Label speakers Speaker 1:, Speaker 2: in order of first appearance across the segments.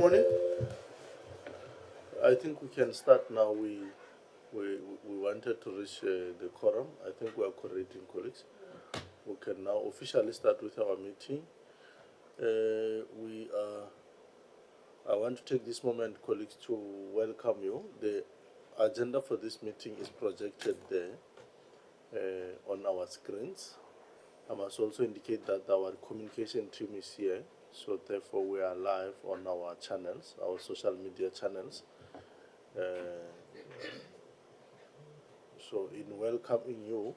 Speaker 1: morning. I think we can start now. We, we wanted to reach the quorum. I think we are coordinating, colleagues. We can now officially start with our meeting. I want to take this moment, colleagues, to welcome you. The agenda for this meeting is projected there on our screens. I must also indicate that our communication team is here, so therefore we are live on our channels, our social media channels. So in welcoming you,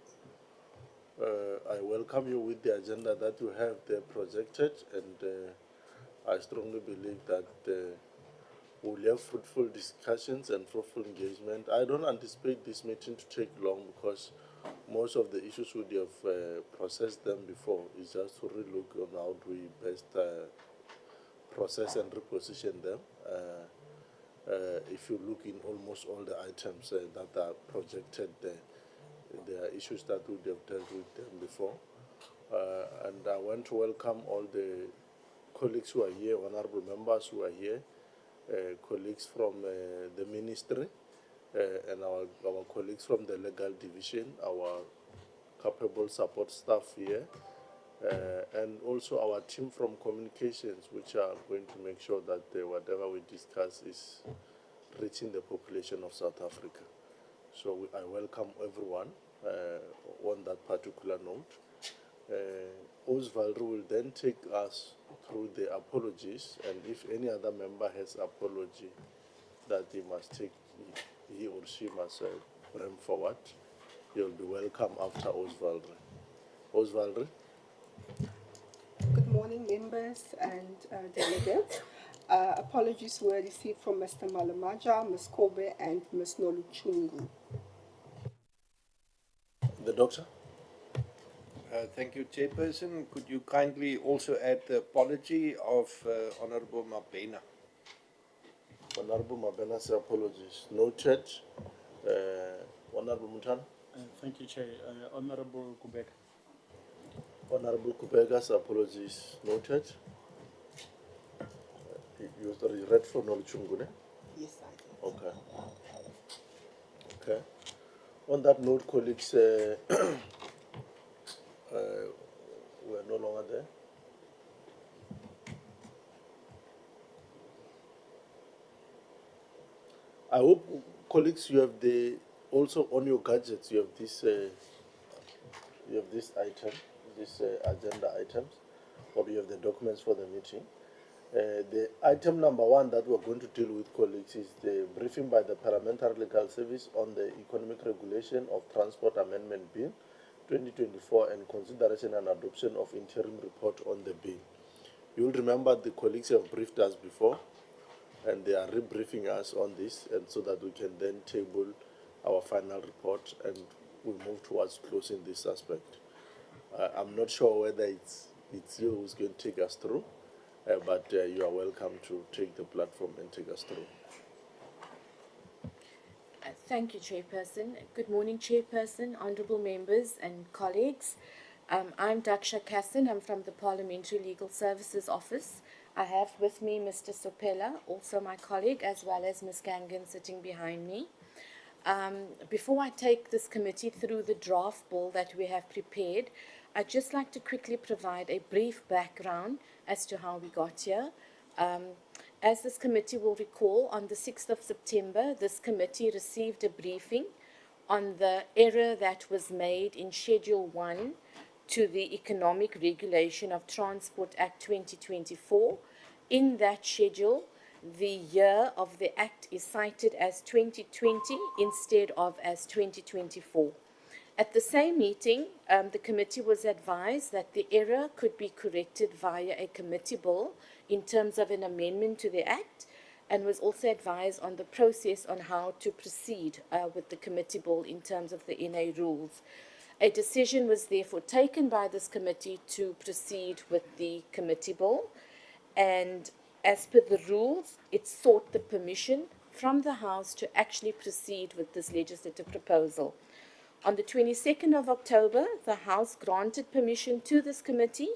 Speaker 1: I welcome you with the agenda that you have there projected, and I strongly believe that we'll have fruitful discussions and fruitful engagement. I don't anticipate this meeting to take long because most of the issues we have processed them before. It's just to relook on how we best process and reposition them. If you look in almost all the items that are projected there are issues that we have dealt with them before. And I want to welcome all the colleagues who are here, honorable members who are here, colleagues from the ministry, and our colleagues from the legal division, our capable support staff here, and also our team from communications, which are going to make sure that whatever we discuss is reaching the population of South Africa. So I welcome everyone on that particular note. Osvaldo will then take us through the apologies, and if any other member has apology that he must take, he or she must bring forward, you'll be welcome after Osvaldo. Osvaldo.
Speaker 2: Good morning, members and delegates. Apologies were received from Mr. Malamaja, Ms. Kobe, and Ms. Noluchungu.
Speaker 1: The doctor.
Speaker 3: Thank you, Chairperson. Could you kindly also add the apology of Honorable Mabena?
Speaker 1: Honorable Mabena's apologies noted. Honorable Mutana.
Speaker 4: Thank you, Chair. Honorable Kubeka.
Speaker 1: Honorable Kubega's apologies noted. You read for Noluchungu,
Speaker 2: Yes, I did.
Speaker 1: Okay. Okay. On that note, colleagues, we're no longer there. I hope, colleagues, you have also on your gadgets. You have this item, this agenda items, or you have the documents for the meeting. The item number 1 that we're going to deal with, colleagues, is the briefing by the Parliamentary Legal Service on the Economic Regulation of Transport Amendment Bill 2024 and consideration and adoption of interim report on the bill. You'll remember the colleagues have briefed us before, and they are rebriefing us on this, and so that we can then table our final report and we move towards closing this aspect. I'm not sure whether it's you who's going to take us through, but you are welcome to take the platform and take us through.
Speaker 5: Thank you, Chairperson. Good morning, Chairperson, honourable members and colleagues. I'm Daksha Kassan. I'm from the Parliamentary Legal Services Office. I have with me Mr. Sopela, also my colleague, as well as Ms. Gangan sitting behind me. Before I take this committee through the draft bill that we have prepared, I'd just like to quickly provide a brief background as to how we got here. As this committee will recall, on the 6th of September, this committee received a briefing on the error that was made in Schedule 1 to the Economic Regulation of Transport Act 2024. In that schedule, the year of the Act is cited as 2020 instead of as 2024. At the same meeting, the committee was advised that the error could be corrected via a committee bill in terms of an amendment to the Act, and was also advised on the process on how to proceed with the committee bill in terms of the NA rules. A decision was therefore taken by this committee to proceed with the committee bill, and as per the rules, it sought the permission from the House to actually proceed with this legislative proposal. On the 22nd of October, the House granted permission to this committee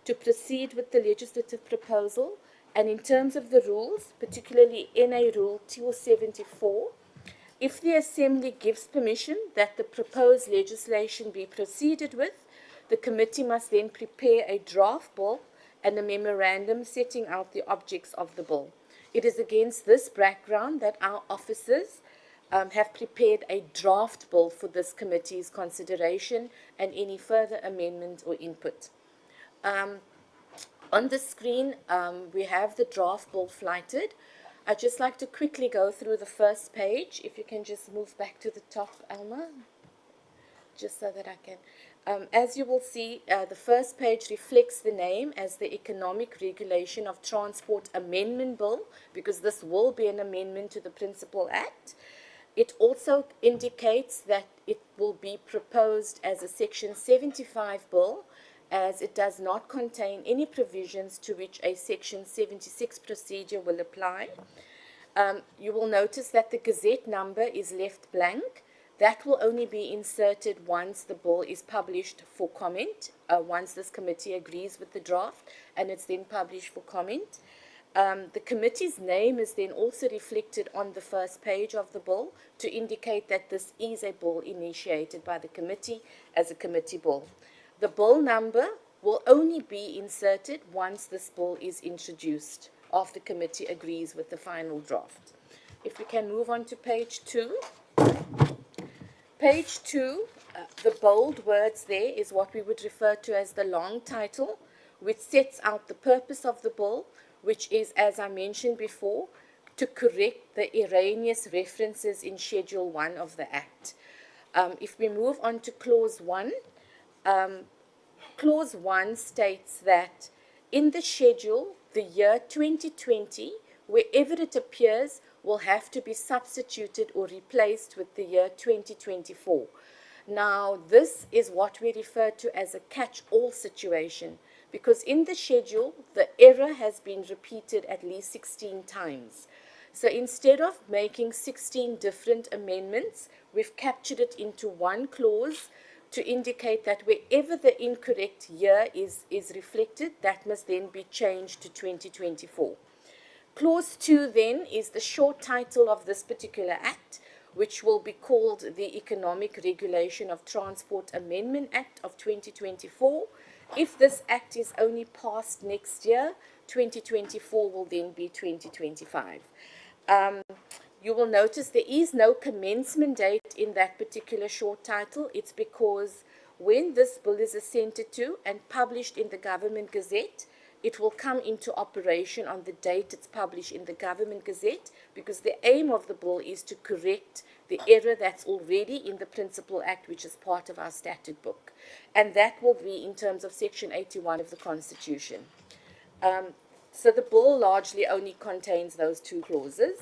Speaker 5: to proceed with the legislative proposal, And in terms of the rules, particularly NA Rule 274, if the Assembly gives permission that the proposed legislation be proceeded with, the committee must then prepare a draft bill and a memorandum setting out the objects of the bill. It is against this background that our officers have prepared a draft bill for this committee's consideration and any further amendment or input. On the screen, we have the draft bill flighted. I'd just like to quickly go through the first page. If you can just move back to the top, Alma, just so that I can. As you will see, the first page reflects the name as the Economic Regulation of Transport Amendment Bill, because this will be an amendment to the Principal Act. It also indicates that it will be proposed as a Section 75 bill, as it does not contain any provisions to which a Section 76 procedure will apply. You will notice that the Gazette number is left blank. That will only be inserted once the bill is published for comment, once this committee agrees with the draft, and it's then published for comment. The committee's name is then also reflected on the first page of the bill to indicate that this is a bill initiated by the committee as a committee bill. The bill number will only be inserted once this bill is introduced, after committee agrees with the final draft. If we can move on to page 2. Page 2, the bold words there is what we would refer to as the long title, which sets out the purpose of the bill, which is, as I mentioned before, to correct the erroneous references in Schedule 1 of the Act. If we move on to Clause 1, Clause 1 states that in the schedule, the year 2020, wherever it appears, will have to be substituted or replaced with the year 2024. Now, this is what we refer to as a catch-all situation, because in the schedule, the error has been repeated at least 16 times. So instead of making 16 different amendments, we've captured it into one clause to indicate that wherever the incorrect year is reflected, that must then be changed to 2024. Clause 2 then is the short title of this particular act, which will be called the Economic Regulation of Transport Amendment Act of 2024. If this act is only passed next year, 2024 will then be 2025. You will notice there is no commencement date in that particular short title. It's because when this bill is assented to and published in the Government Gazette, it will come into operation on the date it's published in the Government Gazette, because the aim of the bill is to correct the error that's already in the Principal Act, which is part of our statute book. And that will be in terms of Section 81 of the Constitution. So the bill largely only contains those two clauses.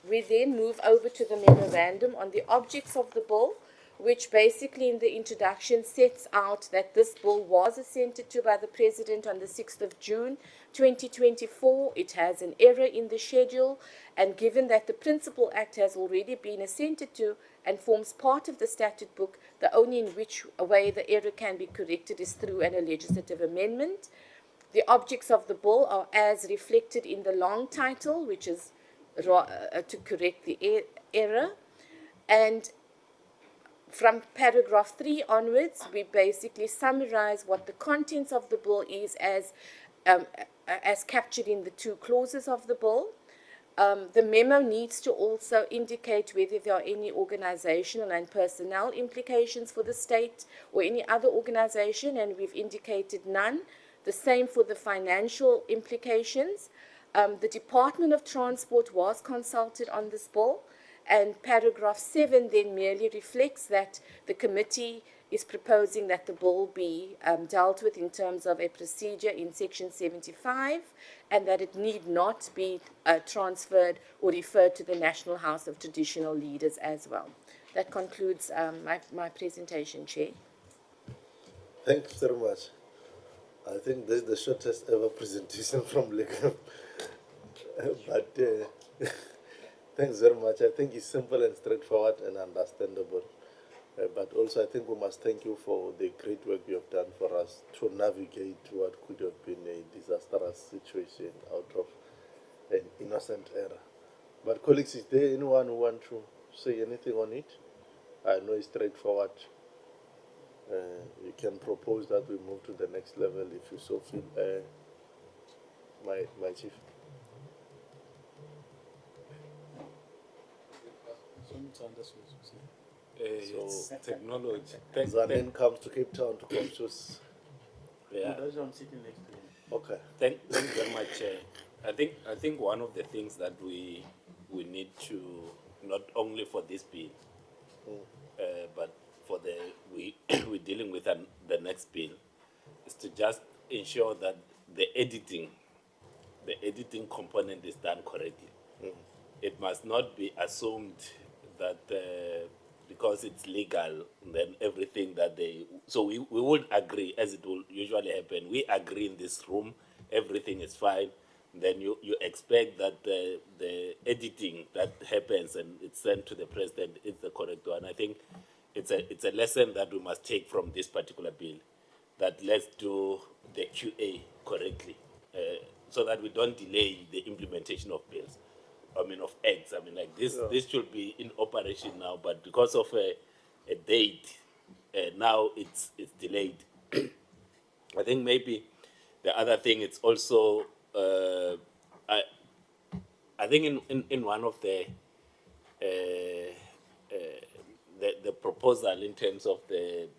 Speaker 5: We then move over to the memorandum on the objects of the bill, which basically in the introduction sets out that this bill was assented to by the President on the 6th of June 2024. It has an error in the schedule, and given that the Principal Act has already been assented to and forms part of the statute book, the only in which way the error can be corrected is through a legislative amendment. The objects of the bill are as reflected in the long title, which is to correct the error, and from paragraph 3 onwards, we basically summarize what the contents of the bill is as captured in the two clauses of the bill. The memo needs to also indicate whether there are any organizational and personnel implications for the state or any other organization, and we've indicated none. The same for the financial implications. The Department of Transport was consulted on this bill, and paragraph 7 then merely reflects that the committee is proposing that the bill be dealt with in terms of a procedure in Section 75, and that it need not be transferred or referred to the National House of Traditional Leaders as well. That concludes my presentation, Chair.
Speaker 1: Thanks very much. I think this is the shortest ever presentation from legal. But thanks very much. I think it's simple and straightforward and understandable. But also, I think we must thank you for the great work you have done for us to navigate what could have been a disastrous situation out of an innocent error. But colleagues, is there anyone who wants to say anything on it? I know it's straightforward. You can propose that we move to the next level if you so feel. My chief.
Speaker 6: Yes, technology.
Speaker 1: Zanin comes to Cape Town to confuse.
Speaker 6: Yeah.
Speaker 4: That's why I'm sitting next to him.
Speaker 1: Okay.
Speaker 6: Thank you very much, Chair. I think one of the things that we need to, not only for this bill, but for we're dealing with the next bill, is to just ensure that the editing component is done correctly. It must not be assumed that because it's legal, then everything that so we would agree, as it will usually happen. We agree in this room, everything is fine. Then you expect that the editing that happens and it's sent to the president is the correct one. I think it's a lesson that we must take from this particular bill, that let's do the QA correctly, so that we don't delay the implementation of bills. Of acts. Like this, this should be in operation now, but because of a date, now it's delayed. I think maybe the other thing, it's also I think in one of the proposal in terms of the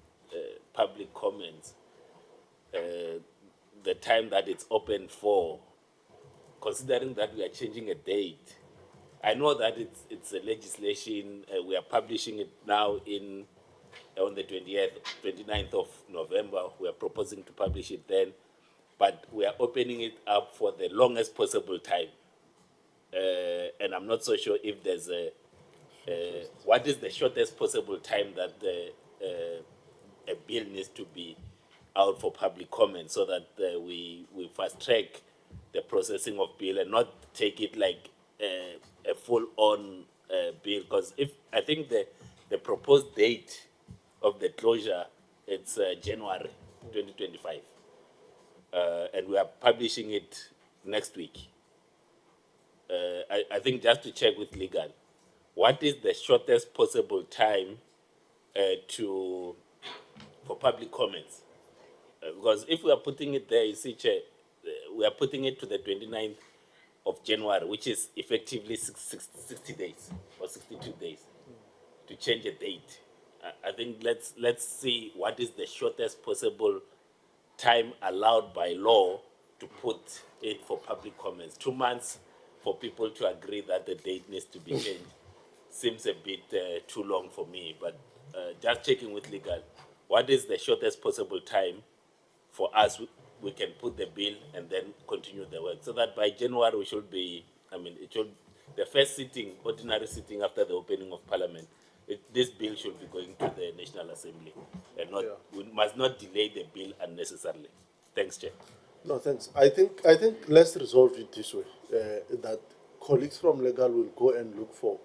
Speaker 6: public comments, the time that it's open for, considering that we are changing a date. I know that it's a legislation. We are publishing it now on the 29th of November. We are proposing to publish it then, but we are opening it up for the longest possible time. And I'm not so sure if there's what is the shortest possible time that a bill needs to be out for public comment, so that we fast track the processing of bill and not take it like a full-on bill. Because I think the proposed date of the closure, it's January 2025, and we are publishing it next week. I think just to check with legal, what is the shortest possible time for public comments? Because if we are putting it there, you see, Chair, we are putting it to the 29th of January, which is effectively 60 days or 62 days to change a date. I think let's see what is the shortest possible time allowed by law to put it for public comments. 2 months for people to agree that the date needs to be changed seems a bit too long for me. But just checking with legal, what is the shortest possible time for us? We can put the bill and then continue the work, so that by January we should be, the first sitting, ordinary sitting after the opening of Parliament, this bill should be going to the National Assembly, and not we must not delay the bill unnecessarily. Thanks, Chair.
Speaker 1: No, thanks. I think let's resolve it this way: that colleagues from legal will go and look for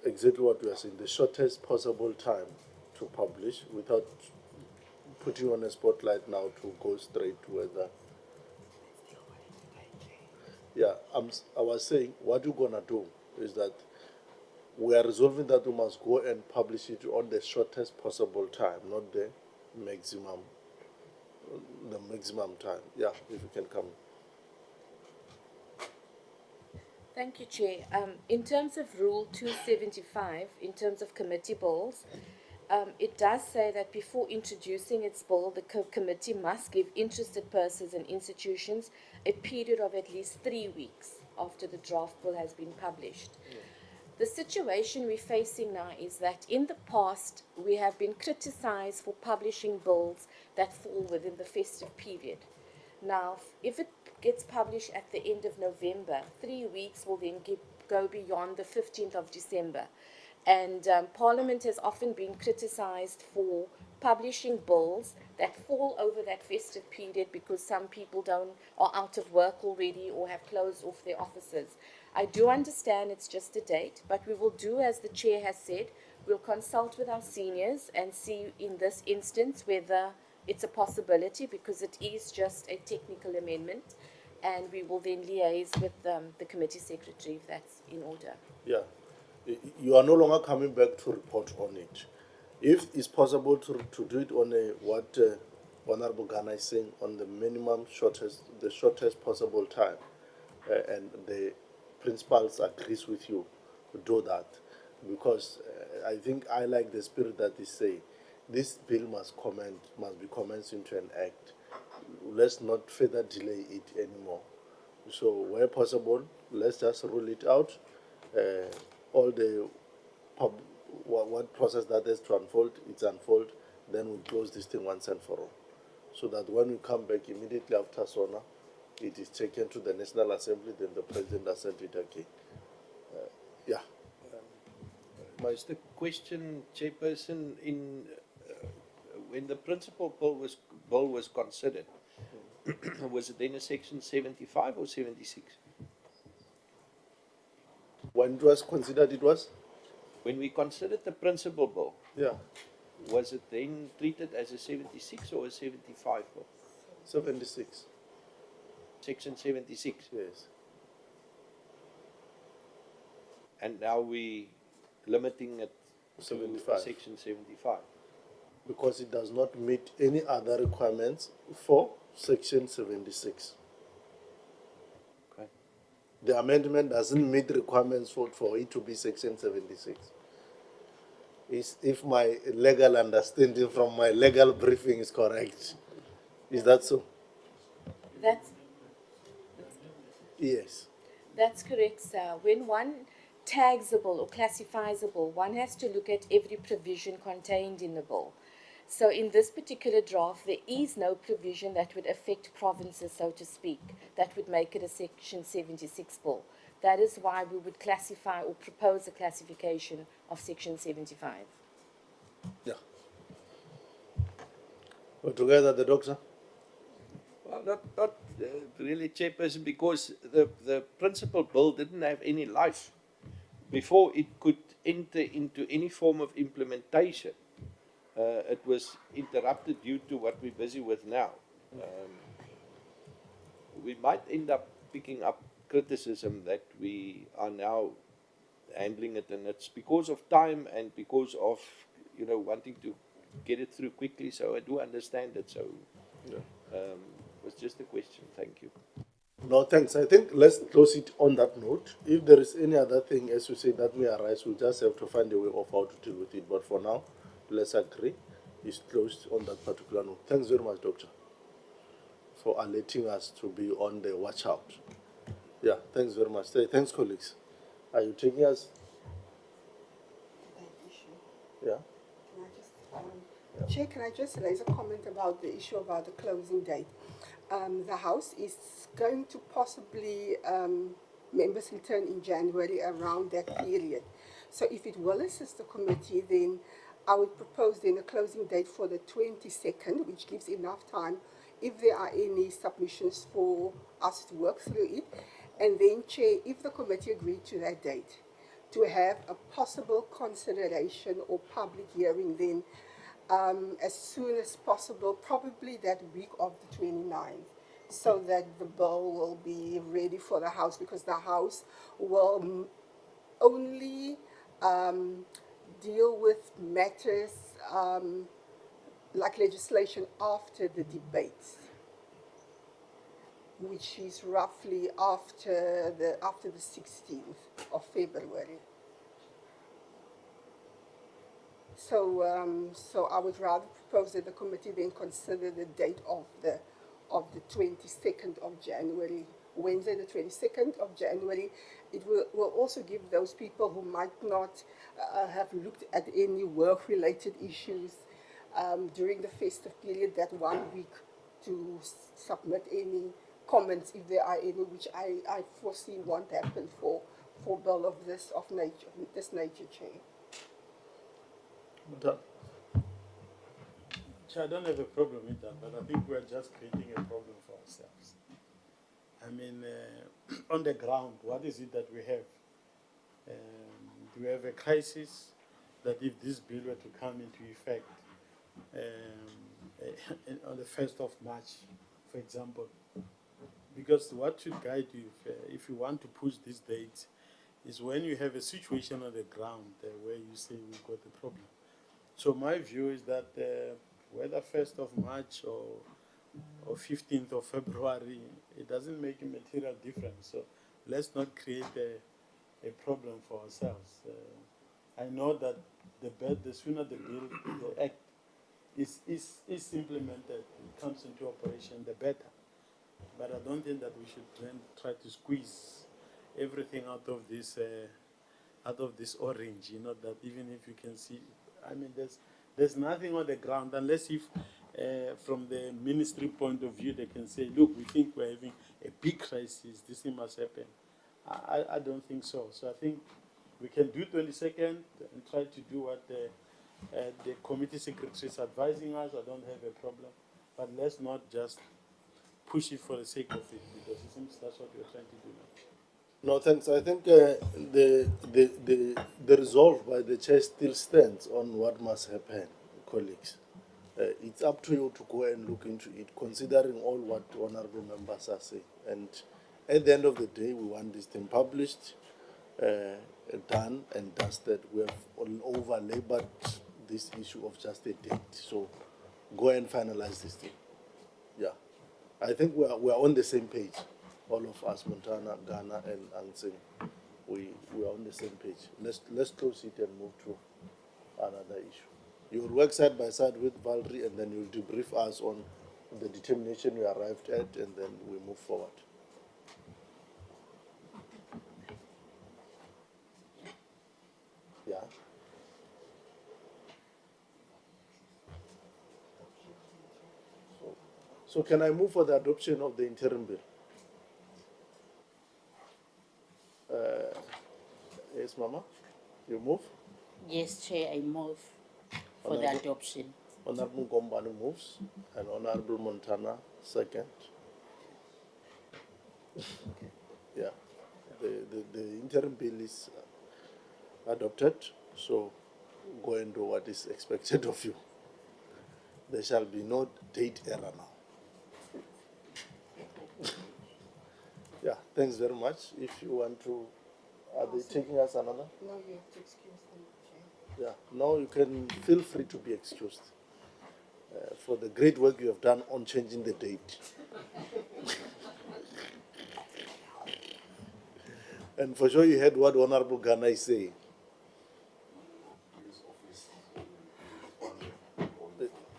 Speaker 1: exactly what we are saying, the shortest possible time to publish, without putting on a spotlight now to go straight to whether. Yeah, I was saying what we're gonna do is that we are resolving that we must go and publish it on the shortest possible time, not the maximum time. Yeah, if you can come.
Speaker 5: Thank you, Chair. In terms of Rule 275, in terms of committee bills, it does say that before introducing its bill, the committee must give interested persons and institutions a period of at least 3 weeks after the draft bill has been published. The situation we're facing now is that in the past, we have been criticized for publishing bills that fall within the festive period. Now, if it gets published at the end of November, 3 weeks will then go beyond the 15th of December. And Parliament has often been criticized for publishing bills that fall over that festive period because some people are out of work already or have closed off their offices. I do understand it's just a date, but we will do as the Chair has said. We'll consult with our seniors and see in this instance whether it's a possibility, because it is just a technical amendment, and we will then liaise with the committee secretary if that's in order.
Speaker 1: Yeah. You are no longer coming back to report on it. If it's possible to do it on what Honorable Ghana is saying, on the the shortest possible time, and the principals agrees with you, do that. Because I think I like the spirit that they say, this bill must be commenced into an act. Let's not further delay it anymore. So where possible, let's just rule it out. All the what process that is to unfold, it's unfold. Then we close this thing once and for all, so that when we come back immediately after SONA, it is taken to the National Assembly. Then the president assent it again. Yeah.
Speaker 3: Was the question, Chairperson, when the principal bill was considered, was it then a section 75 or 76?
Speaker 1: When it was considered, it was?
Speaker 3: When we considered the principal bill,
Speaker 1: Yeah.
Speaker 3: was it then treated as a 76 or a 75 bill?
Speaker 1: 76.
Speaker 3: Section 76.
Speaker 1: Yes.
Speaker 3: And now we limiting it to
Speaker 1: 75.
Speaker 3: section 75.
Speaker 1: Because it does not meet any other requirements for section 76.
Speaker 3: Okay.
Speaker 1: The amendment doesn't meet requirements for it to be section 76. If my legal understanding from my legal briefing is correct. Is that so?
Speaker 5: That's
Speaker 1: Yes.
Speaker 5: That's correct, sir. When one tagsable or classifies a bill, one has to look at every provision contained in the bill. So in this particular draft, there is no provision that would affect provinces, so to speak, that would make it a Section 76 bill. That is why we would classify or propose a classification of Section 75.
Speaker 1: Yeah. Well, together, the doctor?
Speaker 3: Well, not really, Chairperson, because the principal bill didn't have any life before it could enter into any form of implementation. It was interrupted due to what we're busy with now. We might end up picking up criticism that we are now handling it, and it's because of time and because of, wanting to get it through quickly. So I do understand it. So
Speaker 1: Yeah.
Speaker 3: it was just a question. Thank you.
Speaker 1: No, thanks. I think let's close it on that note. If there is any other thing, as you say, that may arise, we'll just have to find a way of how to deal with it. But for now, let's agree it's closed on that particular note. Thanks very much, Doctor, for alerting us to be on the watch out. Yeah, thanks very much. Thanks, colleagues. Are you taking us? Yeah.
Speaker 2: Chair, can I just raise a comment about the issue about the closing date? The House is going to possibly, members return in January around that period. So if it will assist the committee, then I would propose then a closing date for the 22nd, which gives enough time if there are any submissions for us to work through it. And then, Chair, if the committee agreed to that date, to have a possible consideration or public hearing then as soon as possible, probably that week of the 29th, so that the bill will be ready for the House, because the House will only deal with matters like legislation after the debates, which is roughly after the 16th of February. So I would rather propose that the committee then consider the date of the 22nd of January, Wednesday the 22nd of January. It will also give those people who might not have looked at any work-related issues during the festive period that 1 week to submit any comments if there are any, which I foresee won't happen for bill of this nature, Chair.
Speaker 1: Done.
Speaker 4: Chair, I don't have a problem with that, but I think we're just creating a problem for ourselves. I mean, on the ground, what is it that we have? Do we have a crisis? that if this bill were to come into effect on the 1st of March, for example, because what should guide you if you want to push these dates is when you have a situation on the ground where you say we've got a problem. So my view is that whether 1st of March or 15th of February, it doesn't make a material difference. So let's not create a problem for ourselves. I know that the sooner the bill, the act is implemented, it comes into operation, the better. But I don't think that we should then try to squeeze everything out of this orange. You know, that even if you can see, I mean, there's nothing on the ground unless if from the ministry point of view they can say, look, we think we're having a big crisis, this thing must happen. I don't think so. So I think we can do 22nd and try to do what the committee secretary is advising us. I don't have a problem. But let's not just push it for the sake of it, because it seems that's what we're trying to do now.
Speaker 1: No, thanks. I think the resolve by the chair still stands on what must happen, colleagues. It's up to you to go and look into it, considering all what honourable members are saying. And at the end of the day, we want this thing published, done and dusted. We have over-laboured this issue of just a date. So go and finalize this thing. Yeah. I think we are on the same page. All of us, Montana, Ghana, and Ansing, we are on the same page. Let's close it and move to another issue. You will work side by side with Valerie, and then you'll debrief us on the determination you arrived at, and then we move forward. Yeah. So can I move for the adoption of the interim bill? Yes, Mama? You move?
Speaker 7: Yes, Chair, I move for the adoption.
Speaker 1: Honorable Gombani moves, and Honorable Montana second. Yeah, the interim bill is adopted, so go and do what is expected of you. There shall be no date error now. Yeah, thanks very much. If you want to, are they taking us another?
Speaker 2: No, you have to excuse them, Chair.
Speaker 1: Yeah, now you can feel free to be excused for the great work you have done on changing the date. And for sure you heard what Honorable Ghana is saying.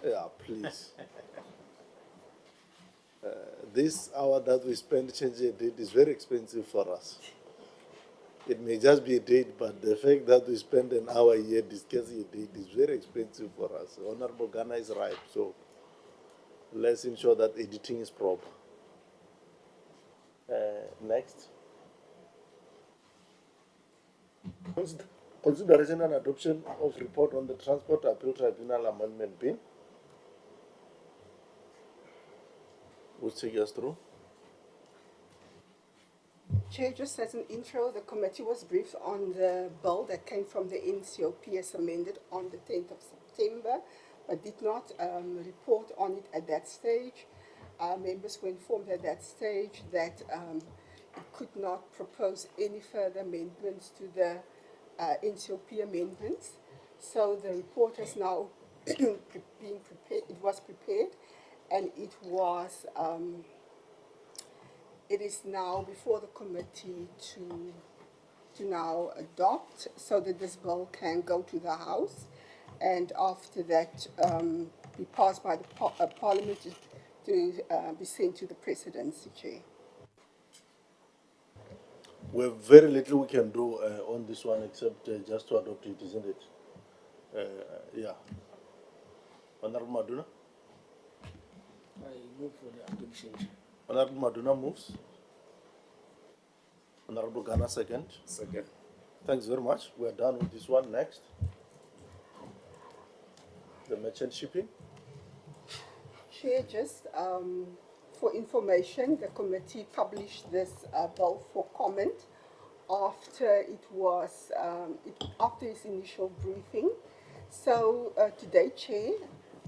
Speaker 1: Yeah, please. This hour that we spend changing a date is very expensive for us. It may just be a date, but the fact that we spend an hour here discussing a date is very expensive for us. Honorable Ghana is right, so let's ensure that editing is proper. Next. Consideration and adoption of report on the Transport Appeal Tribunal Amendment Bill. We'll take us through.
Speaker 2: Chair, just as an intro, the committee was briefed on the bill that came from the NCOP as amended on the 10th of September, but did not report on it at that stage. Members were informed at that stage that it could not propose any further amendments to the NCOP amendments. So the report has now been prepared. It was prepared, and it is now before the committee to now adopt, so that this bill can go to the House, and after that be passed by the Parliament to be sent to the Presidency, Chair.
Speaker 1: We have very little we can do on this one except just to adopt it, isn't it? Yeah. Honorable Maduna?
Speaker 8: I move for the adoption.
Speaker 1: Honorable Maduna moves. Honorable Ghana second.
Speaker 6: Second.
Speaker 1: Thanks very much. We are done with this one. Next. The merchant shipping.
Speaker 2: Chair, just for information, the committee published this bill for comment after it was after its initial briefing. So today, Chair,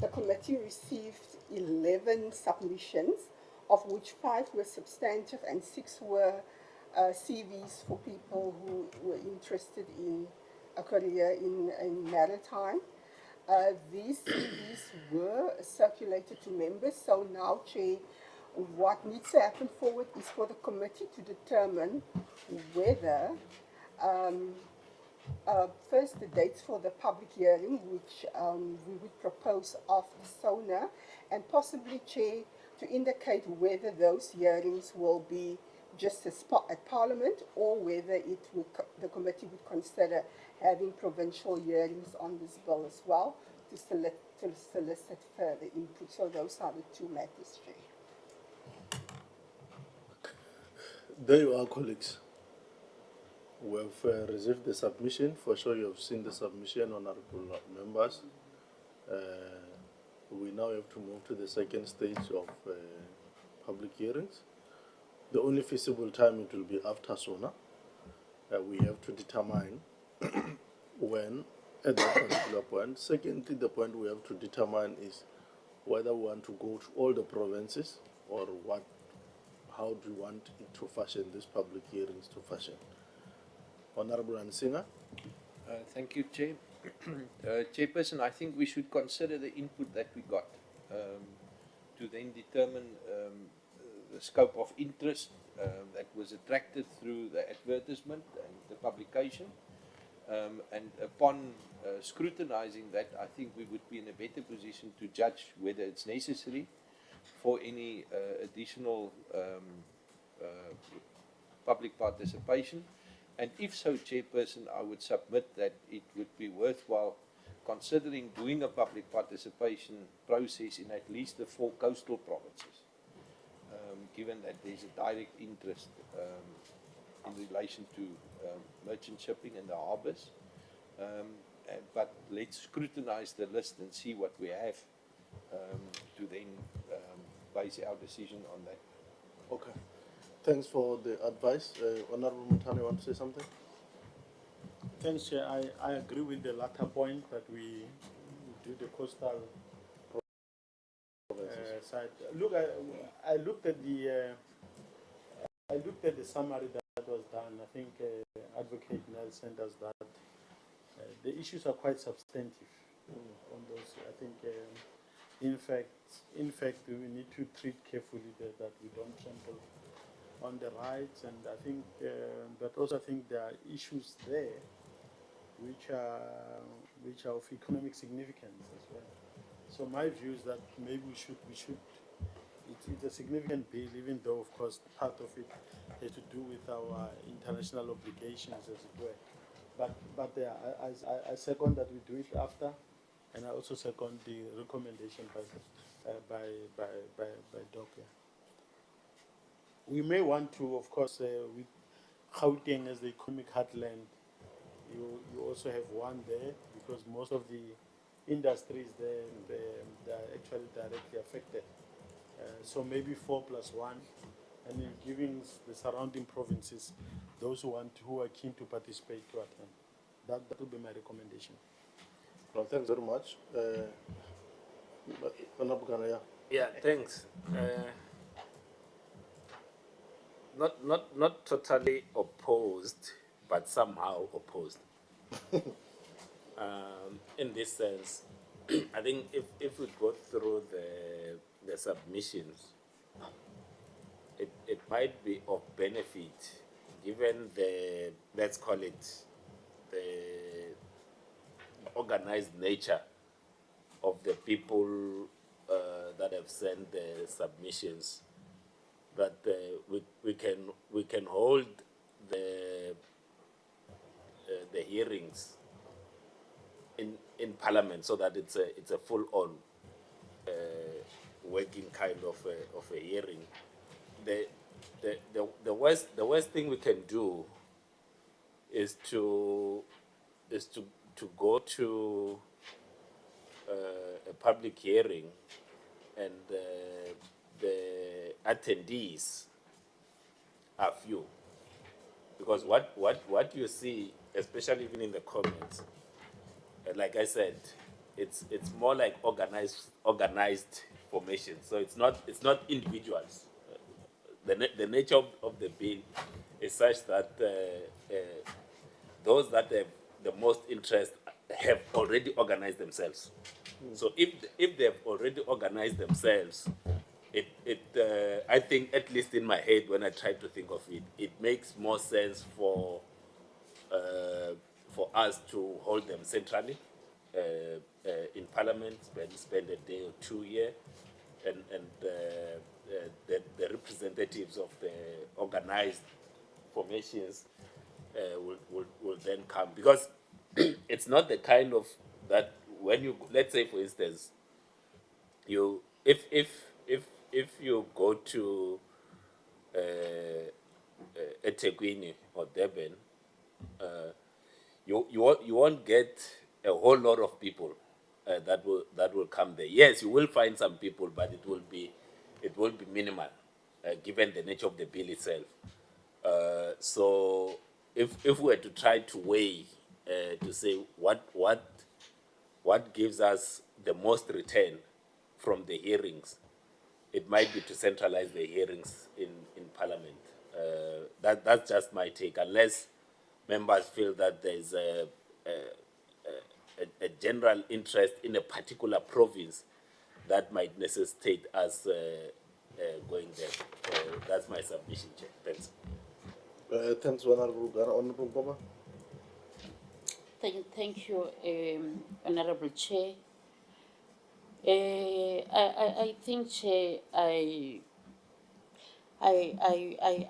Speaker 2: the committee received 11 submissions, of which 5 were substantive and 6 were CVs for people who were interested in a career in maritime. These CVs were circulated to members, so now, Chair, what needs to happen forward is for the committee to determine whether first, the dates for the public hearing, which we would propose after SONA, and possibly, Chair, to indicate whether those hearings will be just a spot at Parliament or whether it would the committee would consider having provincial hearings on this bill as well to solicit further input. So those are the two matters, Chair.
Speaker 1: There you are, colleagues. We have received the submission. For sure, you have seen the submission, honorable members. We now have to move to the second stage of public hearings. The only feasible time it will be after SONA. We have to determine when at that particular point. Secondly, the point we have to determine is whether we want to go to all the provinces or what. How do you want it to fashion these public hearings to fashion? Honorable Ansinga.
Speaker 3: Thank you, Chair. Chairperson, I think we should consider the input that we got to then determine the scope of interest that was attracted through the advertisement and the publication. And upon scrutinizing that, I think we would be in a better position to judge whether it's necessary for any additional public participation. And if so, Chairperson, I would submit that it would be worthwhile considering doing a public participation process in at least the 4 coastal provinces, given that there's a direct interest in relation to merchant shipping and the harbours. But let's scrutinize the list and see what we have to then base our decision on that.
Speaker 1: Okay. Thanks for the advice. Honorable Mutani, want to say something?
Speaker 4: Thanks, Chair. I agree with the latter point that we do the coastal side. Look, I looked at the summary that was done. I think Advocate Nelson does that. The issues are quite substantive on those. I think, in fact, we need to treat carefully that we don't trample on the rights, and I think, but also I think there are issues there which are of economic significance as well. So my view is that maybe we should. It's a significant bill, even though of course part of it has to do with our international obligations, as it were. But I second that we do it after, and I also second the recommendation by Doc. We may want to, of course, with Gauteng as the economic heartland, you also have one there because most of the industries there they are actually directly affected. So maybe 4 + 1, and then giving the surrounding provinces those who are keen to participate to attend. That would be my recommendation.
Speaker 1: Well, thanks very much. Honorable Kanaya.
Speaker 6: Yeah, thanks. Not totally opposed, but somehow opposed. In this sense, I think if we go through the submissions, it might be of benefit given the, let's call it, the organized nature of the people that have sent the submissions, that we can hold the hearings in Parliament so that it's a full-on working kind of a hearing. The worst thing we can do is to go to a public hearing and the attendees are few. because what you see, especially even in the comments, like I said, it's more like organized formation. So it's not individuals. The nature of the bill is such that those that have the most interest have already organized themselves. So if they have already organized themselves, I think, at least in my head, when I try to think of it, it makes more sense for us to hold them centrally in Parliament, spend a day or two here, and the representatives of the organized formations will then come, because it's not the kind of that when you, let's say for instance, you if you go to eThekwini or Durban, you won't get a whole lot of people that will come there. Yes, you will find some people, but it will be minimal, given the nature of the bill itself. So if we were to try to weigh to say what gives us the most return from the hearings, it might be to centralize the hearings in Parliament. That's just my take, unless members feel that there's a general interest in a particular province that might necessitate us going there. That's my submission, Chair. Thanks.
Speaker 1: Thanks, Honorable Ghana. Honorable Goma.
Speaker 7: Thank you, Honorable Chair. I think, Chair, I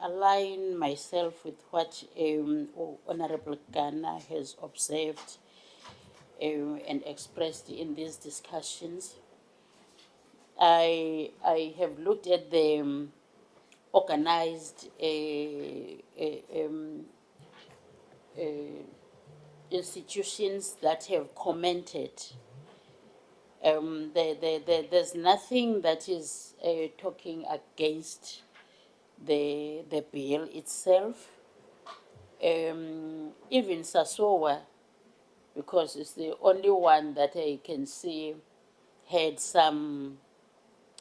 Speaker 7: align myself with what Honorable Ghana has observed and expressed in these discussions. I have looked at the organized institutions that have commented. There's nothing that is talking against the bill itself. Even Sasowa, because it's the only one that I can see had some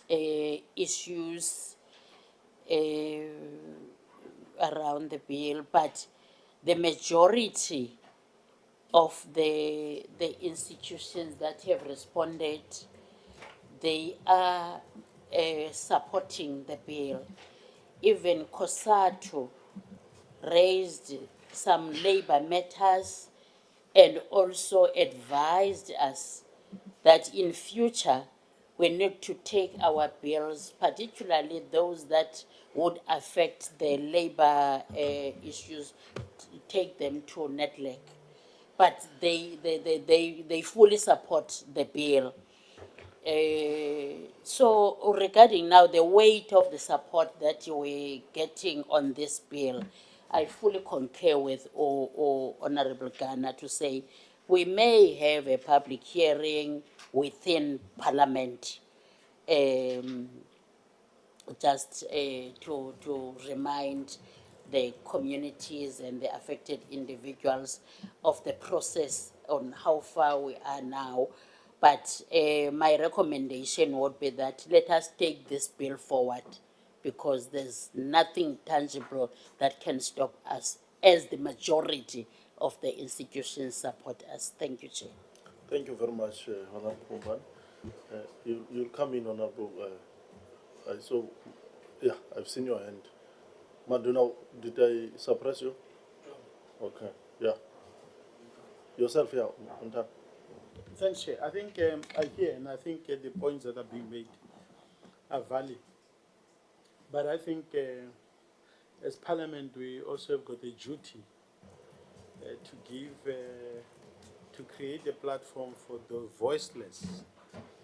Speaker 7: issues around the bill, but the majority of the institutions that have responded, they are supporting the bill. Even COSATU raised some labor matters and also advised us that in future we need to take our bills, particularly those that would affect the labor issues, take them to NETLEC. But they fully support the bill. So regarding now the weight of the support that we're getting on this bill, I fully concur with Honorable Ghana to say we may have a public hearing within Parliament, just to remind the communities and the affected individuals of the process on how far we are now. But my recommendation would be that let us take this bill forward, because there's nothing tangible that can stop us, as the majority of the institutions support us. Thank you, Chair.
Speaker 1: Thank you very much, Honorable Goma. You'll come in, Honorable. I saw, yeah, I've seen your hand. Maduna, did I suppress you? Okay, yeah. Yourself, yeah, on time.
Speaker 4: Thanks, Chair. I think I hear, and I think the points that are being made are valid. But I think as Parliament, we also have got a duty to create a platform for the voiceless.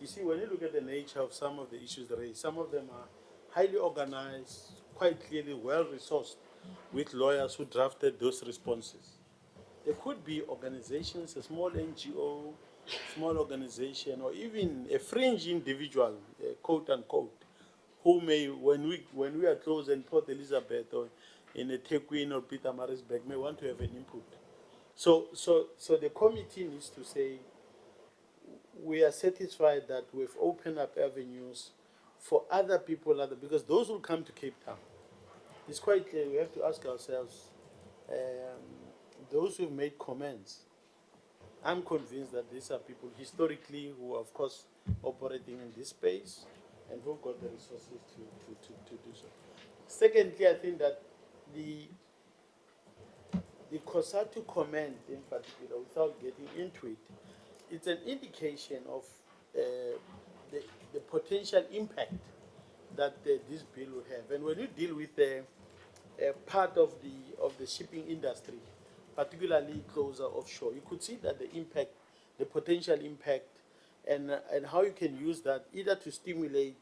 Speaker 4: You see, when you look at the nature of some of the issues raised, some of them are highly organized, quite clearly well-resourced, with lawyers who drafted those responses. There could be organizations, a small NGO, small organization, or even a fringe individual, quote unquote, who may, when we are close in Port Elizabeth or in a Tequin or Pietermaritzburg may want to have an input. So the committee needs to say, we are satisfied that we've opened up avenues for other people, because those will come to Cape Town. It's quite clear, we have to ask ourselves, those who've made comments, I'm convinced that these are people historically who are, of course, operating in this space and who got the resources to do so. Secondly, I think that the COSATU comment in particular, without getting into it, it's an indication of the potential impact that this bill will have. And when you deal with a part of the shipping industry, particularly closer offshore, you could see that the impact, the potential impact, and how you can use that either to stimulate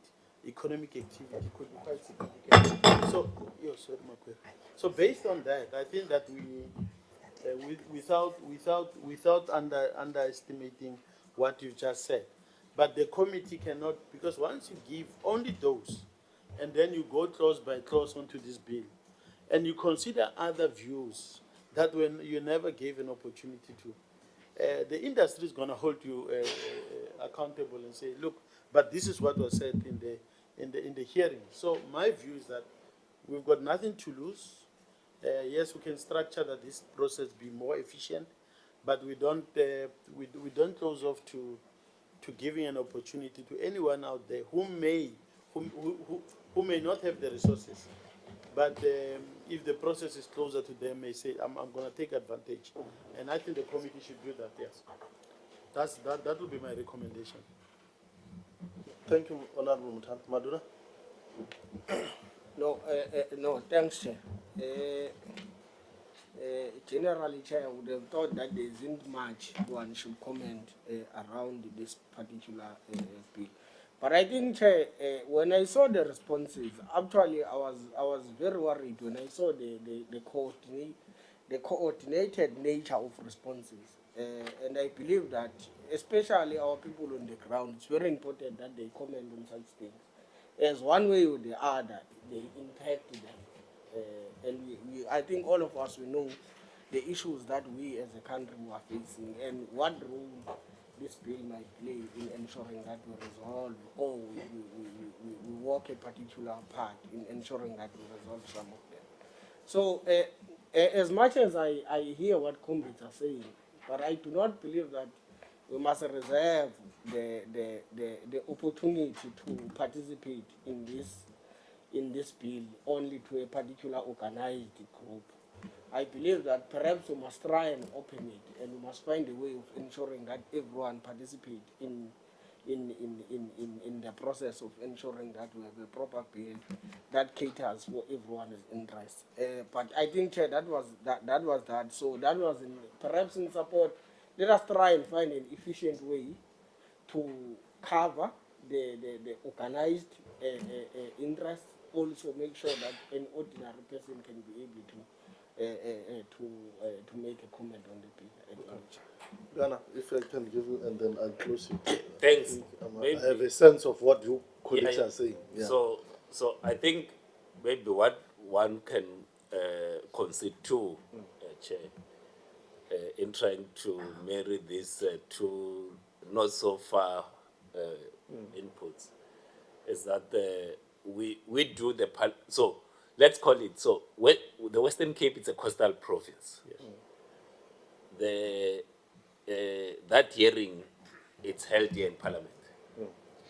Speaker 4: economic activity could be quite significant. So, so based on that, I think that we, without underestimating what you just said, but the committee cannot, because once you give only those, and then you go clause by clause onto this bill, and you consider other views that when you never gave an opportunity to, the industry is going to hold you accountable and say, look, but this is what was said in the hearing. So my view is that we've got nothing to lose. Yes, we can structure that this process be more efficient, but we don't close off to giving an opportunity to anyone out there who may not have the resources, but if the process is closer to them, may say, I'm going to take advantage. And I think the committee should do that, yes. That would be my recommendation.
Speaker 1: Thank you, Honorable Mutan. Maduna?
Speaker 8: No, thanks, Chair. Generally, Chair, I would have thought that there isn't much one should comment around this particular bill. But I think, Chair, when I saw the responses, actually I was very worried when I saw the coordinated nature of responses. And I believe that, especially our people on the ground, it's very important that they comment on such things. As one way or the other, they impact them. And I think all of us, we know the issues that we as a country are facing and what role this bill might play in ensuring that we resolve, or we walk a particular part in ensuring that we resolve some of them. So as much as I hear what comrades are saying, but I do not believe that we must reserve the opportunity to participate in this bill only to a particular organized group. I believe that perhaps we must try and open it, and we must find a way of ensuring that everyone participates in the process of ensuring that we have a proper bill that caters for everyone's interest. But I think, Chair, that was that. So that was perhaps in support. Let us try and find an efficient way to cover the organized interest. Also, make sure that an ordinary person can be able to make a comment on the bill.
Speaker 1: Ghana, if I can give you, and then I'll close it.
Speaker 6: Thanks.
Speaker 1: I have a sense of what you colleagues are saying. Yeah.
Speaker 6: So I think maybe what one can concede to, Chair, in trying to marry these two not so far inputs, is that we do so let's call it, so the Western Cape is a coastal province. Yes. That hearing, it's held here in Parliament.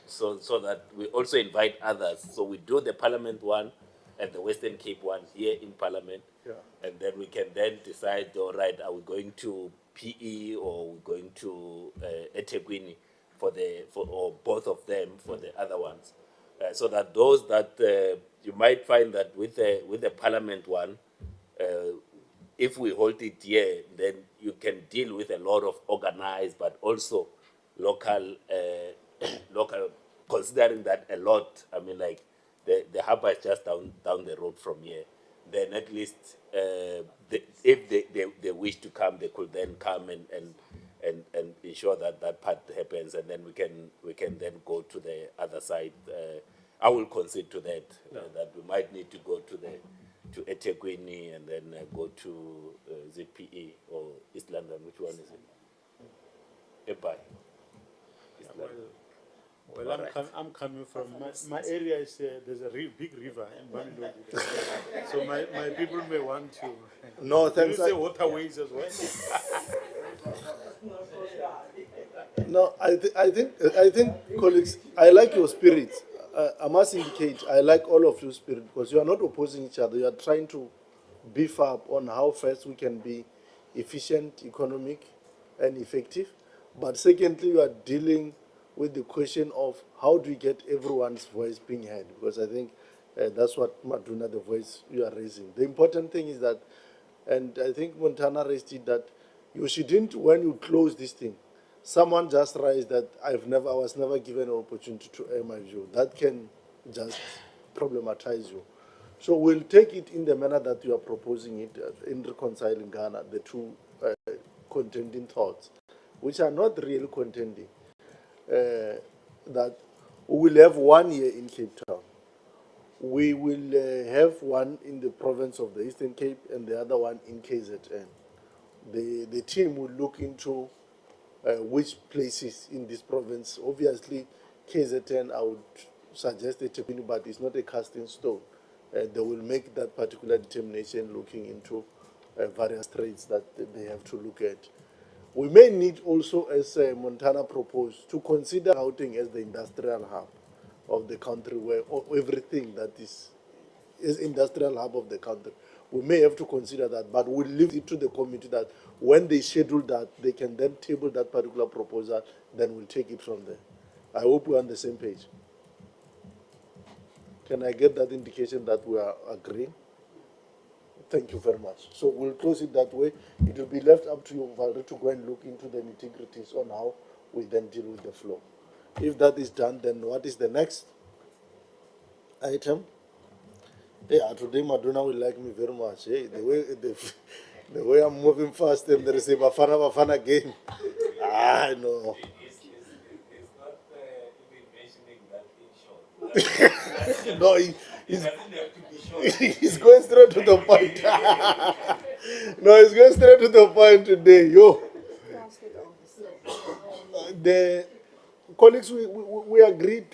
Speaker 6: So that we also invite others. So we do the Parliament one and the Western Cape one here in Parliament.
Speaker 1: Yeah.
Speaker 6: And then we can then decide, all right, are we going to PE or we're going to eThekwini or both of them for the other ones. So that those that you might find that with the Parliament one, if we hold it here, then you can deal with a lot of organized, but also local, considering that a lot, I mean, like the harbour is just down the road from here. Then at least if they wish to come, they could then come and ensure that part happens, and then we can then go to the other side. I will concede to that, that we might need to go to to eThekwini and then go to ZPE or East London. Which one is it? Epai. East London.
Speaker 4: Well,
Speaker 6: Alright.
Speaker 4: I'm coming from my area is there's a big river in Bamilodi. So my people may want to.
Speaker 1: No,
Speaker 4: You
Speaker 1: thanks.
Speaker 4: say waterways as well.
Speaker 1: No, I think, colleagues, I like your spirit. I must indicate, I like all of your spirit because you are not opposing each other. You are trying to beef up on how first we can be efficient, economic, and effective. But secondly, you are dealing with the question of how do we get everyone's voice being heard? Because I think that's what Maduna, the voice you are raising. The important thing is that, and I think Montana raised it, that you shouldn't, when you close this thing, someone just raised that I was never given an opportunity to air my view. That can just problematize you. So we'll take it in the manner that you are proposing it, in reconciling Ghana, the two contending thoughts, which are not really contending. That we will have 1 year in Cape Town. We will have one in the province of the Eastern Cape and the other one in KZN. The team will look into which places in this province. Obviously, KZN, I would suggest a Tepini, but it's not a cast in stone. They will make that particular determination looking into various trades that they have to look at. We may need also, as Montana proposed, to consider Gauteng as the industrial hub of the country, where everything that is industrial hub of the country. We may have to consider that, but we'll leave it to the committee that when they schedule that, they can then table that particular proposal, then we'll take it from there. I hope we're on the same page. Can I get that indication that we are agreeing? Thank you very much. So we'll close it that way. It will be left up to you, Valerie, to go and look into the nitty-gritties on how we then deal with the flow. If that is done, then what is the next item? Yeah, today Madonna will like me very much. Hey, the way I'm moving fast and there is a Bafana game. I know.
Speaker 6: It's not even mentioning that in short.
Speaker 1: No,
Speaker 6: It doesn't have to be short.
Speaker 1: he's going straight to the point. No, he's going straight to the point today. Yo. The colleagues, we agreed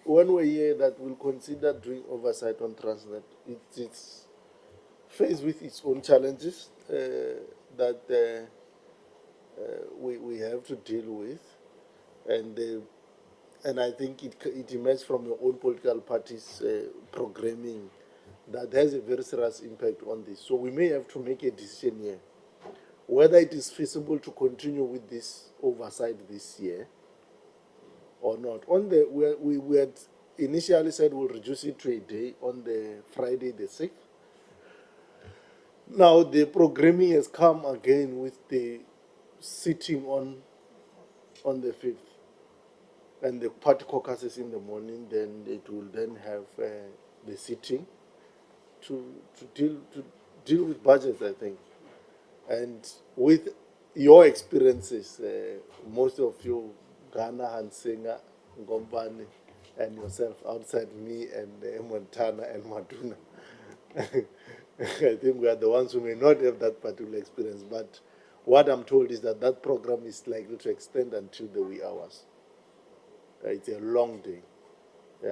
Speaker 1: when we were here that we'll consider doing oversight on Transnet. It's faced with its own challenges that we have to deal with, and I think it emerged from your own political party's programming that has a very serious impact on this. So we may have to make a decision here whether it is feasible to continue with this oversight this year or not. We had initially said we'll reduce it to a day on the Friday the 6th. Now the programming has come again with the sitting on the 5th, and the party caucuses in the morning. Then it will then have the sitting to deal with budgets, I think. And with your experiences, most of you, Ghana, Hansinga, Ngombani, and yourself outside me and Montana and Maduna, I think we are the ones who may not have that particular experience. But what I'm told is that that program is likely to extend until the wee hours. It's a long day.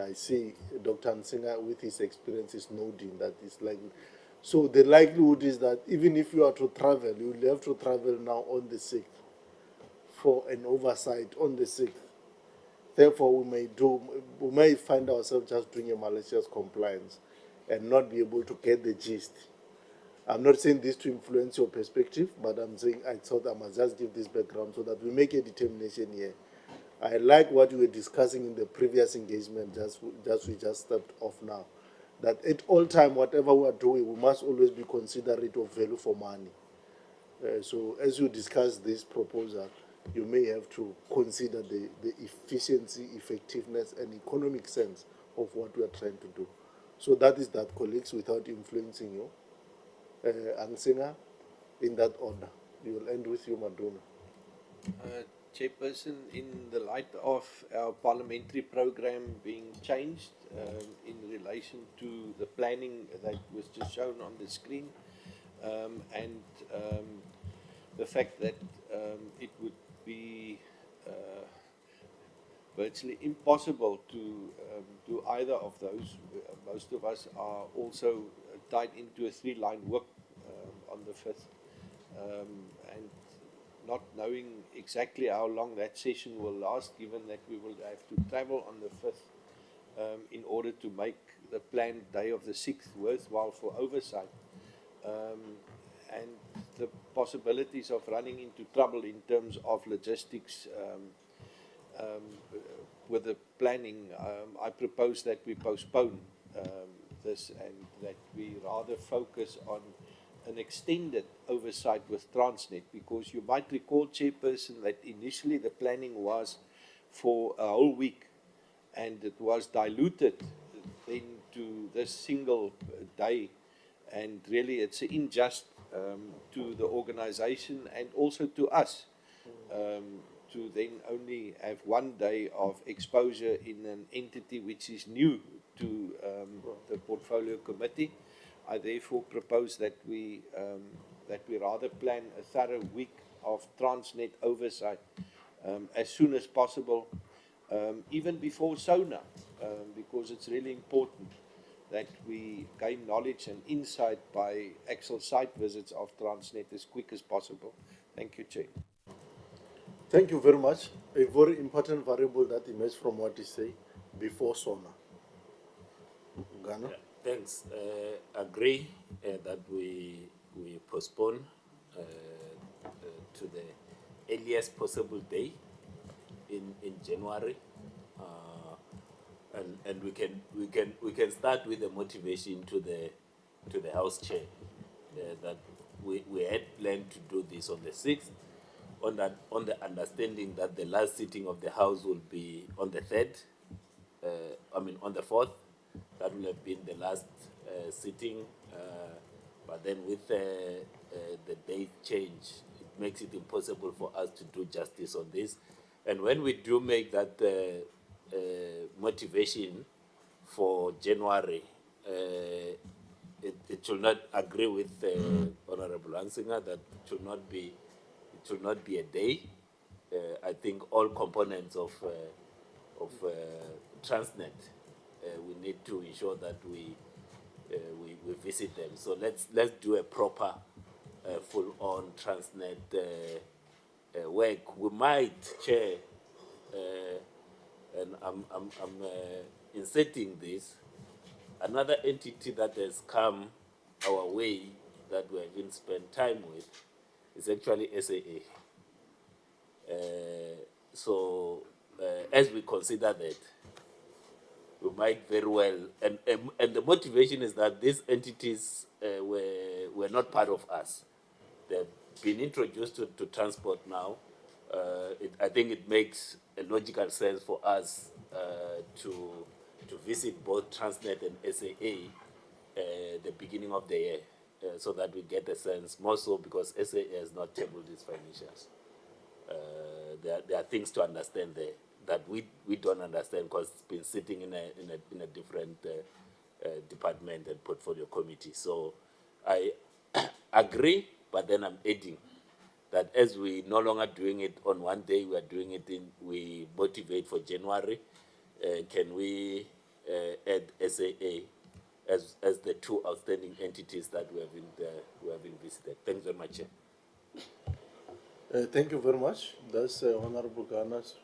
Speaker 1: I see Dr. Hansinga with his experience is noting that it's likely. So the likelihood is that even if you are to travel, you will have to travel now on the 6th for an oversight on the 6th. Therefore, we may find ourselves just doing a malicious compliance and not be able to get the gist. I'm not saying this to influence your perspective, but I'm saying I thought I must just give this background so that we make a determination here. I like what we were discussing in the previous engagement, we just stepped off now. That at all time, whatever we are doing, we must always be considerate of value for money. So as you discuss this proposal, you may have to consider the efficiency, effectiveness, and economic sense of what we are trying to do. So that is that, colleagues, without influencing you. Ansinga, in that order. We will end with you, Maduna.
Speaker 3: Chairperson, in the light of our parliamentary program being changed in relation to the planning that was just shown on the screen, and the fact that it would be virtually impossible to do either of those. Most of us are also tied into a three-line work on the 5th, and not knowing exactly how long that session will last, given that we will have to travel on the 5th in order to make the planned day of the 6th worthwhile for oversight, and the possibilities of running into trouble in terms of logistics with the planning. I propose that we postpone this, and that we rather focus on an extended oversight with Transnet, because you might recall, Chairperson, that initially the planning was for a whole week, and it was diluted then to this single day, and really it's unjust to the organization and also to us to then only have one day of exposure in an entity which is new to the portfolio committee. I therefore propose that we rather plan a thorough week of Transnet oversight as soon as possible, even before SONA, because it's really important that we gain knowledge and insight by actual site visits of Transnet as quick as possible. Thank you, Chair.
Speaker 1: Thank you very much. A very important variable that emerged from what you say before SONA. Ghana?
Speaker 6: Thanks. Agree that we postpone to the earliest possible day in January, and we can start with the motivation to the House Chair that we had planned to do this on the 6th, on the understanding that the last sitting of the House will be on the 3rd. On the 4th. That will have been the last sitting, but then with the date change, it makes it impossible for us to do justice on this. And when we do make that motivation for January, it should not agree with Honorable Ansinger that it should not be a day. I think all components of Transnet, we need to ensure that we visit them. So let's do a proper, full-on Transnet work. We might, Chair, and I'm inserting this. Another entity that has come our way that we haven't spent time with is actually SAA. So as we consider that, we might very well, and the motivation is that these entities were not part of us. They've been introduced to transport now. I think it makes a logical sense for us to visit both Transnet and SAA the beginning of the year, so that we get a sense, more so because SAA has not tabled its financials. There are things to understand there that we don't understand because it's been sitting in a different department and portfolio committee. So I agree, but then I'm adding that as we no longer doing it on one day, we motivate for January. Can we add SAA as the two outstanding entities that we have been visited? Thanks very much, Chair.
Speaker 1: Thank you very much. That's Honorable Ghana's.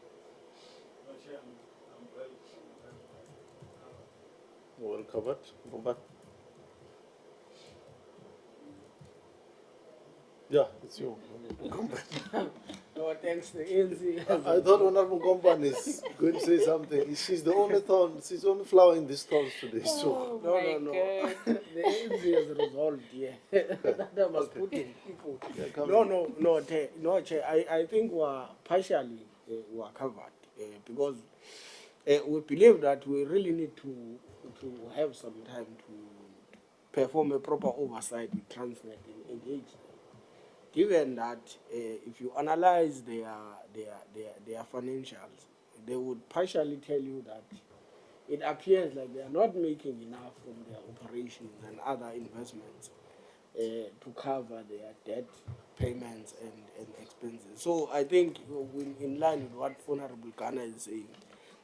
Speaker 1: Well covered. Go back. Yeah, it's you.
Speaker 8: No, thanks to ANC.
Speaker 1: I thought Honorable Gomban is going to say something. She's the only thorn. She's the only flower in this thorn today. So
Speaker 8: No. The ANC has resolved here. That I must put in people. No, Chair. I think we're partially we're covered because we believe that we really need to have some time to perform a proper oversight with Transnet and engage them. given that if you analyze their financials, they would partially tell you that it appears like they are not making enough from their operations and other investments to cover their debt payments and expenses. So I think in line with what Honorable Ghana is saying,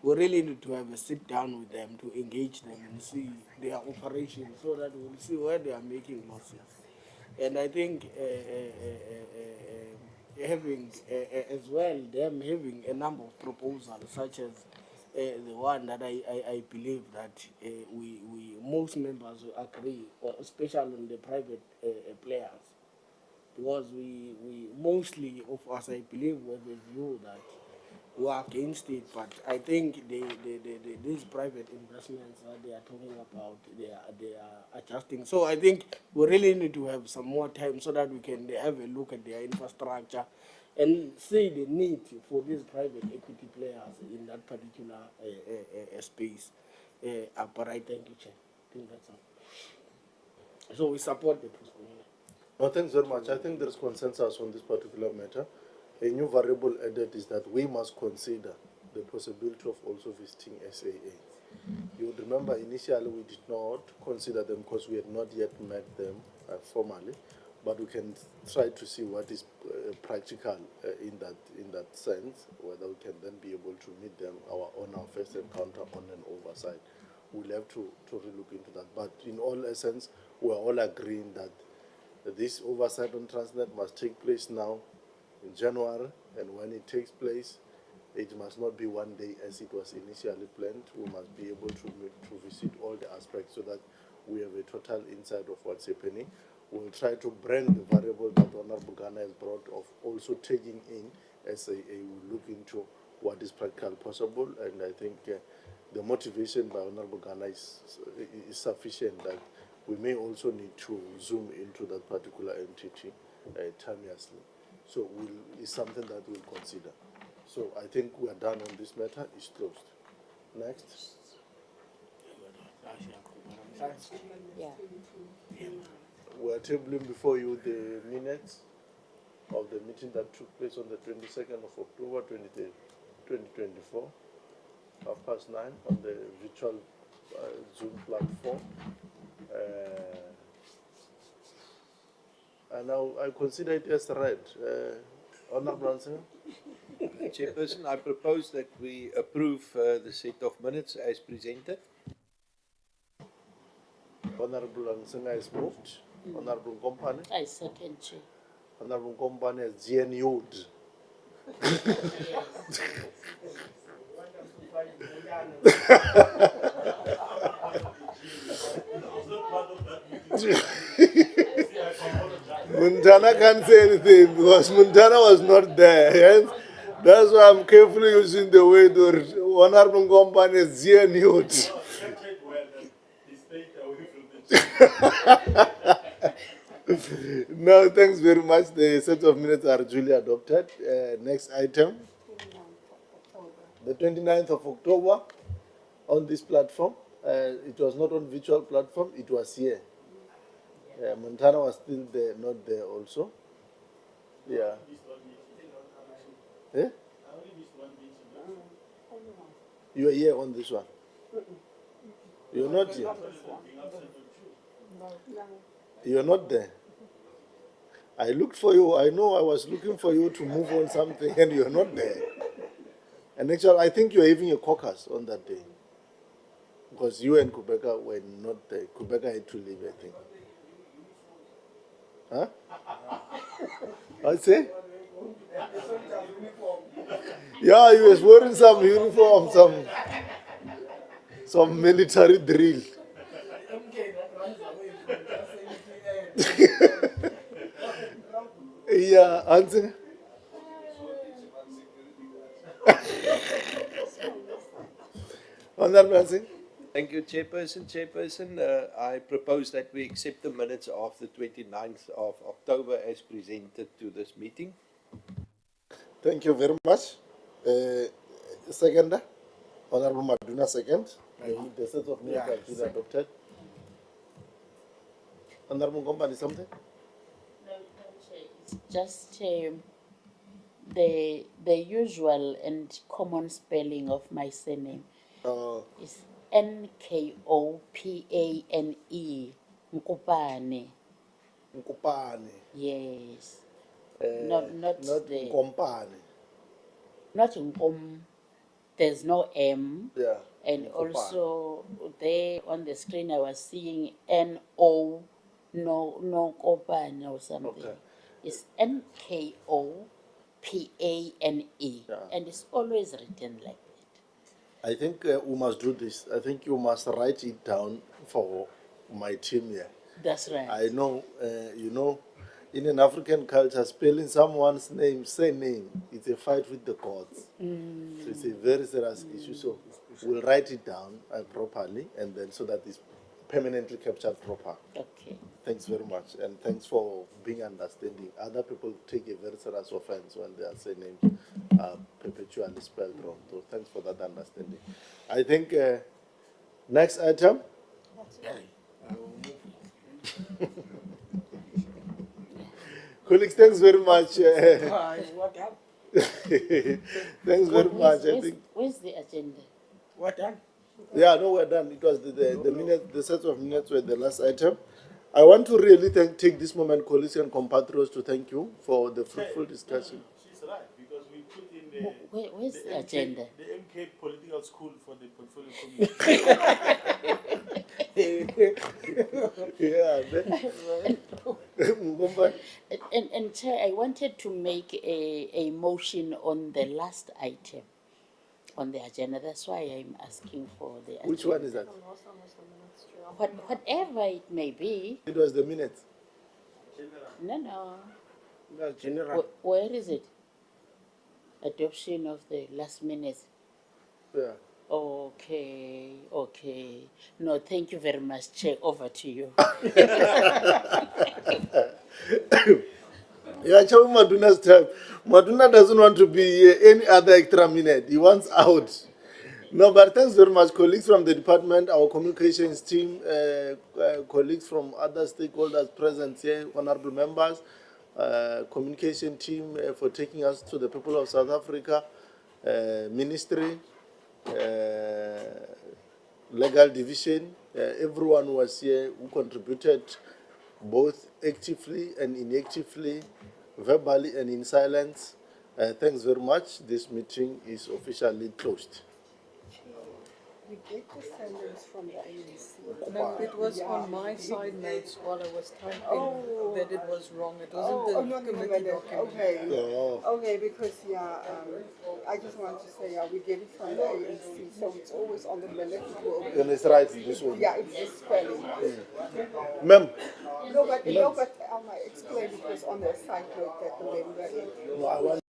Speaker 8: we really need to have a sit down with them to engage them and see their operations so that we'll see where they are making losses. And I think having as well them having a number of proposals such as the one that I believe that we most members will agree, or especially on the private players, because we mostly of us I believe we have a view that we are against it, but I think these private investments that they are talking about, they are adjusting. So I think we really need to have some more time so that we can have a look at their infrastructure and see the need for these private equity players in that particular space. But I thank you, Chair. I think that's all. So we support the postponement.
Speaker 1: No, thanks very much. I think there's consensus on this particular matter. A new variable added is that we must consider the possibility of also visiting SAA. You would remember initially we did not consider them because we had not yet met them formally, but we can try to see what is practical in that sense, whether we can then be able to meet them on our first encounter on an oversight. We'll have to relook into that. But in all essence, we're all agreeing that this oversight on Transnet must take place now in January, and when it takes place, it must not be one day as it was initially planned. We must be able to visit all the aspects so that we have a total insight of what's happening. We'll try to bring the variable that Honorable Ghana has brought of also taking in SAA. We'll look into what is practical possible, and I think the motivation by Honorable Ghana is sufficient that we may also need to zoom into that particular entity timelessly. So it's something that we'll consider. So I think we are done on this matter. It's closed. Next.
Speaker 7: Yeah.
Speaker 1: We are tabling before you the minutes of the meeting that took place on the 22nd of October 2024, 9:30 on the virtual Zoom platform. And now I consider it as read. Honorable Answer.
Speaker 3: Chairperson, I propose that we approve the set of minutes as presented.
Speaker 1: Honorable Ansanga is moved. Honorable Company.
Speaker 7: I second, Chair.
Speaker 1: Honorable Company has GNU'd. Muntana can't say anything because Muntana was not there. Yes? That's why I'm carefully using the word Honorable Company is GNU'd. No, thanks very much. The set of minutes are duly adopted. Next item. The 29th of October on this platform. It was not on virtual platform, it was here. Montana was still there, not there also. Yeah. Eh? You are here on this one. You're not here. You're not there. I looked for you. I know I was looking for you to move on something, and you're not there. And actually, I think you're having a caucus on that day. Because you and Kubeka were not there. Kubeka had to leave, I think. Huh? What's it? Yeah, he was wearing some uniform, some military drill. Yeah, answer. Honorable Answer.
Speaker 3: Thank you, Chairperson. Chairperson, I propose that we accept the minutes of the 29th of October as presented to this meeting.
Speaker 1: Thank you very much. Second, Honorable Maduna, second. The set of minutes are duly adopted. Honorable Company, something?
Speaker 7: No, Chair, just the usual and common spelling of my surname is Nkopane. Nkopane.
Speaker 1: Nkopane.
Speaker 7: Yes.
Speaker 1: Not
Speaker 7: Not the
Speaker 1: Nkompane.
Speaker 7: not Nkom. There's no M.
Speaker 1: Yeah.
Speaker 7: And
Speaker 1: Nkopane.
Speaker 7: also there on the screen I was seeing N-O, no Kopane or something.
Speaker 1: Okay.
Speaker 7: It's Nkopane,
Speaker 1: Yeah.
Speaker 7: and it's always written like that.
Speaker 1: I think we must do this. I think you must write it down for my team here.
Speaker 7: That's right.
Speaker 1: I know, in an African culture, spelling someone's name, surname, it's a fight with the courts. So it's a very serious issue. So we'll write it down properly, and then so that it's permanently captured proper.
Speaker 7: Okay.
Speaker 1: Thanks very much, and thanks for being understanding. Other people take a very serious offense when their surnames are perpetually spelled wrong. So thanks for that understanding. I think next item. Colleagues, thanks very much.
Speaker 8: What happened?
Speaker 1: Thanks very much. I think.
Speaker 7: Where's the agenda?
Speaker 8: What happened?
Speaker 1: Yeah, no, we're done. It was the set of minutes were the last item. I want to really take this moment, colleagues and compatriots, to thank you for the fruitful discussion.
Speaker 4: She's right, because we put in the,
Speaker 7: Where's the agenda?
Speaker 4: the MK Political School for the Portfolio Committee.
Speaker 1: Yeah.
Speaker 7: And Chair, I wanted to make a motion on the last item on the agenda. That's why I'm asking for the agenda.
Speaker 1: Which one is that?
Speaker 7: Whatever it may be.
Speaker 1: It was the minutes.
Speaker 7: No.
Speaker 8: That's general.
Speaker 7: Where is it? Adoption of the last minute.
Speaker 1: Yeah.
Speaker 7: Okay. No, thank you very much, Chair. Over to you.
Speaker 1: Yeah, Chairman Maduna's time. Maduna doesn't want to be here any other extra minute. He wants out. No, but thanks very much, colleagues from the department, our communications team, colleagues from other stakeholders present here, honorable members, communication team for taking us to the people of South Africa, ministry, legal division, everyone who was here who contributed both actively and inactively, verbally and in silence. Thanks very much. This meeting is officially closed.
Speaker 2: We get the sentence from the ANC.
Speaker 9: No, it was on my side notes while I was typing
Speaker 2: Oh.
Speaker 9: that it was wrong. It
Speaker 2: Oh,
Speaker 9: wasn't
Speaker 2: not
Speaker 9: the
Speaker 2: in the
Speaker 9: committee
Speaker 2: minute.
Speaker 9: document.
Speaker 2: Okay.
Speaker 1: Oh.
Speaker 2: Okay, because I just want to say we get it from the ANC, so it's always on the minute. It will be-
Speaker 1: And it's right this way.
Speaker 2: Yeah, it's just spelling.
Speaker 1: Ma'am,
Speaker 2: No, but I might explain it was on the side note that the member.
Speaker 1: no, I want